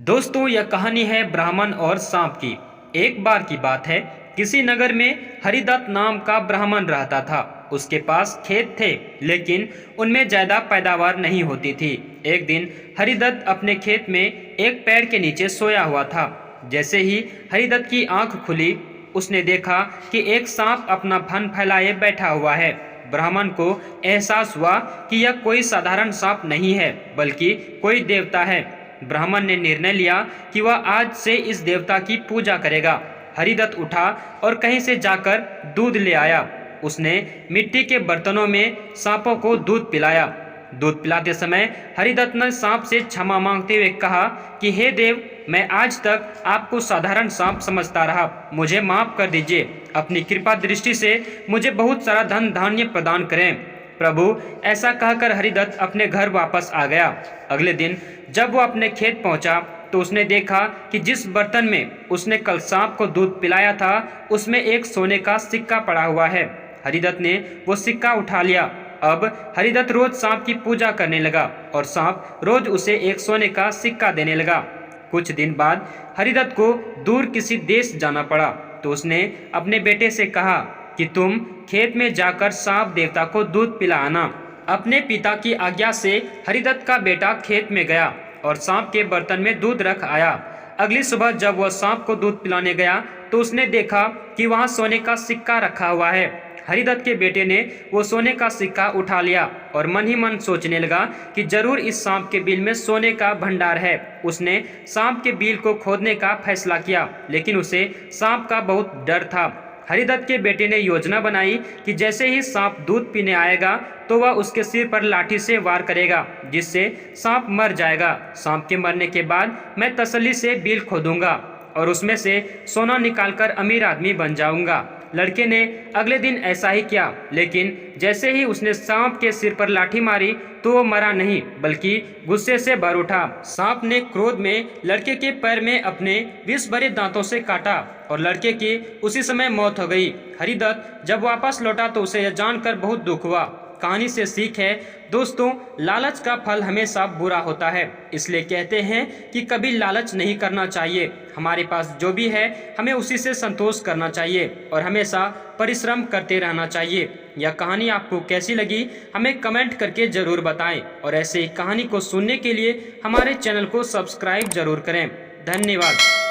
दोस्तों, यह कहानी है ब्राह्मण और सांप की। एक बार की बात है, किसी नगर में हरिदत्त नाम का ब्राह्मण रहता था। उसके पास खेत थे, लेकिन उनमें ज्यादा पैदावार नहीं होती थी। एक दिन हरिदत्त अपने खेत में एक पेड़ के नीचे सोया हुआ था। जैसे ही हरिदत्त की आंख खुली, उसने देखा कि एक सांप अपना फन फैलाए बैठा हुआ है। ब्राह्मण को एहसास हुआ कि यह कोई साधारण सांप नहीं है, बल्कि कोई देवता है। ब्राह्मण ने निर्णय लिया कि वह आज से इस देवता की पूजा करेगा। हरिदत्त उठा और कहीं से जाकर दूध ले आया। उसने मिट्टी के बर्तनों में सांपों को दूध पिलाया। दूध पिलाते समय हरिदत्त ने सांप से क्षमा मांगते हुए कहा कि हे देव, मैं आज तक आपको साधारण सांप समझता रहा, मुझे माफ कर दीजिए। अपनी कृपा दृष्टि से मुझे बहुत सारा धन धान्य प्रदान करें। प्रभु, ऐसा कहकर हरिदत्त अपने घर वापस आ गया। अगले दिन जब वो अपने खेत पहुंचा तो उसने देखा कि जिस बर्तन में उसने कल सांप को दूध पिलाया था, उसमें एक सोने का सिक्का पड़ा हुआ है। हरिदत्त ने वो सिक्का उठा लिया। अब हरिदत्त रोज सांप की पूजा करने लगा और सांप रोज उसे एक सोने का सिक्का देने लगा। कुछ दिन बाद हरिदत्त को दूर किसी देश जाना पड़ा, तो उसने अपने बेटे से कहा कि तुम खेत में जाकर सांप देवता को दूध पिला आना। अपने पिता की आज्ञा से हरिदत्त का बेटा खेत में गया और सांप के बर्तन में दूध रख आया। अगली सुबह जब वह सांप को दूध पिलाने गया तो उसने देखा कि वहां सोने का सिक्का रखा हुआ है। हरिदत्त के बेटे ने वो सोने का सिक्का उठा लिया और मन ही मन सोचने लगा कि जरूर इस सांप के बिल में सोने का भंडार है। उसने सांप के बिल को खोदने का फैसला किया, लेकिन उसे सांप का बहुत डर था। हरिदत्त के बेटे ने योजना बनाई कि जैसे ही सांप दूध पीने आएगा तो वह उसके सिर पर लाठी से वार करेगा, जिससे सांप मर जाएगा। सांप के मरने के बाद मैं तसल्ली से बिल खोदूंगा और उसमें से सोना निकालकर अमीर आदमी बन जाऊंगा। लड़के ने अगले दिन ऐसा ही किया, लेकिन जैसे ही उसने सांप के सिर पर लाठी मारी तो वो मरा नहीं, बल्कि गुस्से से भर उठा। सांप ने क्रोध में लड़के के पैर में अपने विष भरे दांतों से काटा और लड़के की उसी समय मौत हो गई। हरिदत्त जब वापस लौटा तो उसे यह जानकर बहुत दुख हुआ। कहानी से सीख है दोस्तों, लालच का फल हमेशा बुरा होता है। इसलिए कहते हैं कि कभी लालच नहीं करना चाहिए। हमारे पास जो भी है हमें उसी से संतोष करना चाहिए और हमेशा परिश्रम करते रहना चाहिए। यह कहानी आपको कैसी लगी हमें कमेंट करके ज़रूर बताएं और ऐसे ही कहानी को सुनने के लिए हमारे चैनल को सब्सक्राइब जरूर करें। धन्यवाद।